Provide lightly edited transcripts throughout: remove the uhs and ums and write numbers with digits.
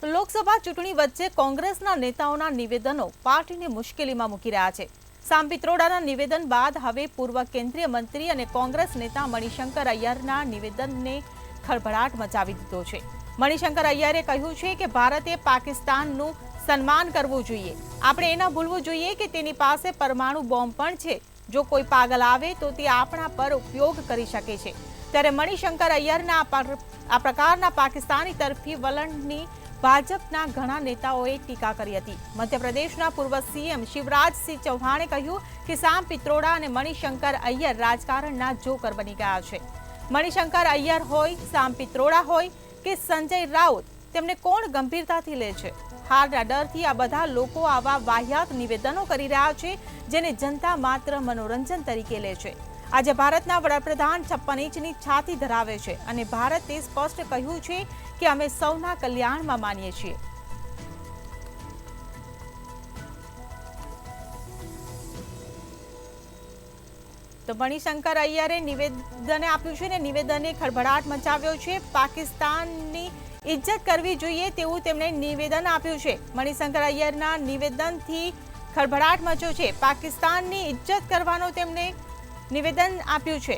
તો લોકસભા ચૂંટણી વચ્ચે કોંગ્રેસના નેતાઓના નિવેદનો પાર્ટીને મુશ્કેલીમાં મૂકી રહ્યા છે। સામ પિત્રોડાના નિવેદન બાદ હવે પૂર્વ કેન્દ્રીય મંત્રી અને કોંગ્રેસ નેતા મણિશંકર અય્યરના નિવેદનને ખળભળાટ મચાવી દીધો છે। મણિશંકર અય્યરે કહ્યું છે કે ભારતે પાકિસ્તાનનું સન્માન કરવું જોઈએ। આપણે એ ન ભૂલવું જોઈએ કે તેની પાસે પરમાણુ બોમ્બ પણ છે। જો કોઈ પાગલ આવે તો તે આપણા પર ઉપયોગ કરી શકે છે। ત્યારે મણિશંકર અય્યરના આ પ્રકારના પાકિસ્તાની તરફી વલણની ભાજપના ઘણા નેતાઓએ ટીકા કરી હતી। મધ્યપ્રદેશના પૂર્વ સીએમ શિવરાજસિંહ ચૌહાણે કહ્યું કે સામ પિત્રોડા અને મણિશંકર અય્યર રાજકારણના જોકર બની ગયા છે। મણિશંકર અય્યર હોય, સામ પિત્રોડા હોય કે સંજય રાઉત, તેમને કોણ ગંભીરતાથી લે છે? હારના ડરથી આ બધા લોકો આવા વાહિયાત નિવેદનો કરી રહ્યા છે, જેને જનતા માત્ર મનોરંજન તરીકે લે છે। આજે ભારતના વડાપ્રધાન 56 ઇંચની છાતી ધરાવે છે અને ભારતે સ્પષ્ટ કહ્યું છે કે અમે સૌના કલ્યાણમાં માનીએ છીએ। તો મણિશંકર અય્યરે નિવેદન આપ્યું છે ને નિવેદને ખળભળાટ મચાવ્યો છે। પાકિસ્તાનની ઇજ્જત કરવી જોઈએ તેવું તેમણે નિવેદન આપ્યું છે। મણિશંકર અય્યરના નિવેદનથી ખળભળાટ મચ્યો છે। પાકિસ્તાનની ઇજ્જત કરવાનો તેમણે નિવેદન આપ્યું છે।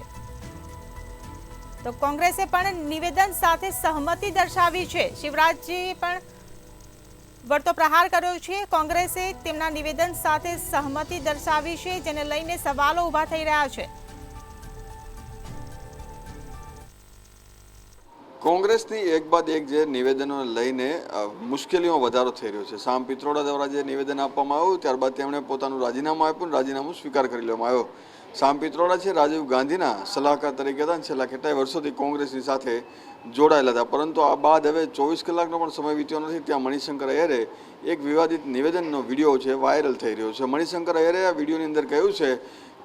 તો કોંગ્રેસે પણ નિવેદન સાથે સહમતિ દર્શાવી છે। શિવરાજજીએ પણ વળતો પ્રહાર કર્યો છે। કોંગ્રેસે તેમના નિવેદન સાથે સહમતિ દર્શાવી છે, જેને લઈને સવાલો ઊભા થઈ રહ્યા છે। કોંગ્રેસની એક બાદ એક જે નિવેદનોને લઈને મુશ્કેલીઓમાં વધારો થઈ રહ્યો છે। સામ પિત્રોડા દ્વારા જે નિવેદન આપવામાં આવ્યું ત્યારબાદ તેમણે પોતાનું રાજીનામું આપ્યું, રાજીનામું સ્વીકાર કરી લેવામાં આવ્યો। સામ પિત્રોડા છે રાજીવ ગાંધીના સલાહકાર તરીકે હતા, છેલ્લા કેટલાય વર્ષોથી કોંગ્રેસની સાથે જોડાયેલા હતા, પરંતુ આ બાદ હવે 24 કલાકનો પણ સમય વીત્યો નથી ત્યાં મણિશંકર અય્યરે એક વિવાદિત નિવેદનનો વિડીયો છે વાયરલ થઈ રહ્યો છે। મણિશંકર અય્યરે આ વિડીયોની અંદર કહ્યું છે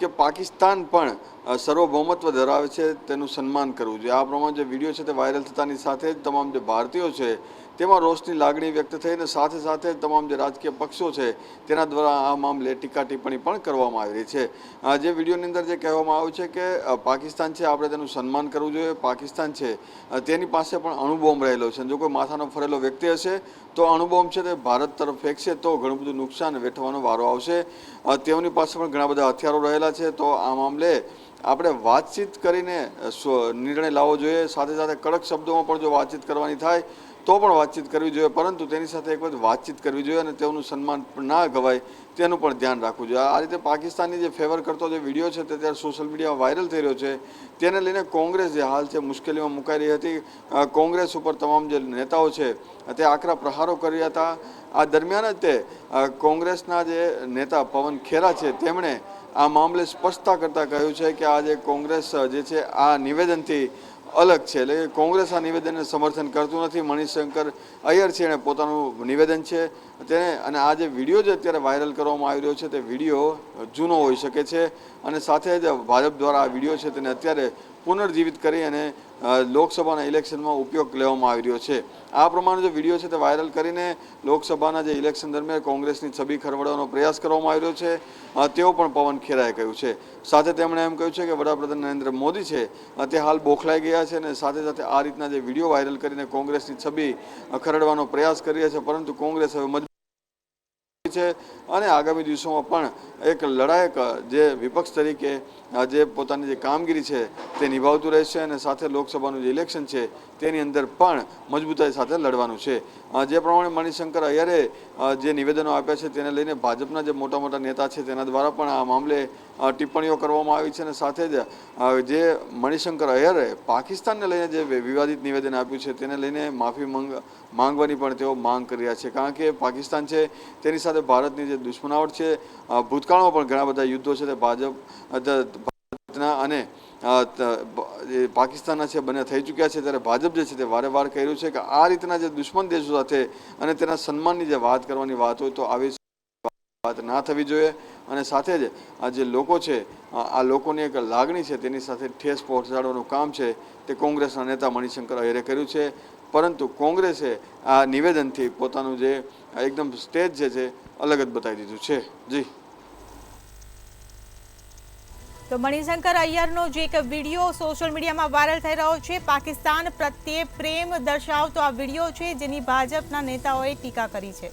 કે પાકિસ્તાન પણ સર્વભૌમત્વ ધરાવે છે, તેનું સન્માન કરવું જોઈએ। આ પ્રમાણે જે વિડીયો છે તે વાયરલ થતાની સાથે જ તમામ જે ભારતીયો છે તેમાં રોષની લાગણી વ્યક્ત થઈને સાથે સાથે તમામ જે રાજકીય પક્ષો છે તેના દ્વારા આ મામલે ટીકા ટિપ્પણી પણ કરવામાં આવી રહી છે। જે વિડીયોની અંદર જે કહેવામાં આવ્યું છે કે પાકિસ્તાન છે આપણે તેનું સન્માન કરવું જોઈએ, પાકિસ્તાન છે તેની પાસે પણ અણુબોમ્બ રહેલો છે, જો કોઈ માથાનો ફરેલો વ્યક્તિ હશે તો અણુબોમ્બ છે તે ભારત તરફ ફેંકશે તો ઘણું બધું નુકસાન વેઠવાનો વારો આવશે। તેઓની પાસે પણ ઘણા બધા હથિયારો રહેલા છે, તો આ મામલે આપણે વાતચીત કરીને નિર્ણય લાવવો જોઈએ। સાથે સાથે કડક શબ્દોમાં પણ જો વાતચીત કરવાની થાય તો પણ વાતચીત કરવી જોઈએ, પરંતુ તેની સાથે એક વખત વાતચીત કરવી જોઈએ અને તેઓનું સન્માન ના ગવાય તેનું પણ ધ્યાન રાખવું જોઈએ। આ રીતે પાકિસ્તાનની જે ફેવર કરતો જે વિડીયો છે તે ત્યારે સોશિયલ મીડિયામાં વાયરલ થઈ રહ્યો છે, તેને લઈને કોંગ્રેસ જે હાલ છે મુશ્કેલીમાં મુકાઈ રહી હતી। કોંગ્રેસ ઉપર તમામ જે નેતાઓ છે તે આકરા પ્રહારો કરી રહ્યા હતા। આ દરમિયાન જ તે કોંગ્રેસના જે નેતા પવન ખેરા છે તેમણે આ મામલે સ્પષ્ટતા કરતાં કહ્યું છે કે આ જે કોંગ્રેસ જે છે આ નિવેદનથી અલગ છે, એટલે કે કોંગ્રેસ આ નિવેદનને સમર્થન કરતું નથી। મણિશંકર અય્યર છે એણે પોતાનું નિવેદન છે તેને, અને આ જે વિડીયો જે અત્યારે વાયરલ કરવામાં આવી રહ્યો છે તે વિડીયો જૂનો હોઈ શકે છે અને સાથે જ ભાજપ દ્વારા આ વિડીયો છે તેને અત્યારે પુનર્જીવિત કરી અને લોકસભાના ઇલેક્શનમાં ઉપયોગ લેવામાં આવી રહ્યો છે। આ પ્રમાણે જે વિડીયો છે તે વાયરલ કરીને લોકસભાના જે ઇલેક્શન દરમિયાન કોંગ્રેસની છબી ખરવડાવવાનો પ્રયાસ કરવામાં આવી રહ્યો છે, તેઓ પણ પવન ખેરાએ કહ્યું છે। સાથે તેમણે એમ કહ્યું છે કે વડાપ્રધાન નરેન્દ્ર મોદી છે તે હાલ બોખલાઈ ગયા છે અને સાથે સાથે આ રીતના જે વિડીયો વાયરલ કરીને કોંગ્રેસની છબી ખરડવાનો પ્રયાસ કરી રહ્યા છે, પરંતુ કોંગ્રેસ હવે મજબૂત છે અને આગામી દિવસોમાં પણ એક લડાયક જે વિપક્ષ તરીકે જે પોતાની જે કામગીરી છે તે નિભાવતું રહેશે અને સાથે લોકસભાનું જે ઇલેક્શન છે તેની અંદર પણ મજબૂતાઈ સાથે લડવાનું છે। જે પ્રમાણે મણિશંકર અય્યરે જે નિવેદનો આપ્યા છે તેને લઈને ભાજપના જે મોટા મોટા નેતા છે તેના દ્વારા પણ આ મામલે ટિપ્પણીઓ કરવામાં આવી છે અને સાથે જ જે મણિશંકર અય્યરે પાકિસ્તાનને લઈને જે વિવાદિત નિવેદન આપ્યું છે તેને લઈને માફી માંગવાની પણ તેઓ માંગ કરી રહ્યા છે, કારણ કે પાકિસ્તાન છે તેની સાથે ભારતની જે દુશ્મનાવટ છે, ભૂતકાળમાં પણ ઘણા બધા યુદ્ધો છે તે ભારતના અને પાકિસ્તાનના છે બંને થઈ ચૂક્યા છે, ત્યારે ભાજપ જે છે તે વારે વાર કહ્યું છે કે આ રીતના જે દુશ્મન દેશો સાથે અને તેના સન્માનની જે વાત કરવાની વાત હોય તો આવી વાત ના થવી જોઈએ અને સાથે જ આ જે લોકો છે આ લોકોની એક લાગણી છે તેની સાથે ઠેસ પહોંચાડવાનું કામ છે તે કોંગ્રેસના નેતા મણિશંકર અય્યરે કર્યું છે, પરંતુ કોંગ્રેસે આ નિવેદનથી પોતાનું જે એકદમ સ્ટેજ જે છે અલગ જ બતાવી દીધું છે। જી તો મણિશંકર અય્યરનો જે એક વિડીયો સોશિયલ મીડિયામાં વાયરલ થઈ રહ્યો છે, પાકિસ્તાન પ્રત્યે પ્રેમ દર્શાવતો આ વિડીયો છે, જેની ભાજપના નેતાઓએ ટીકા કરી છે।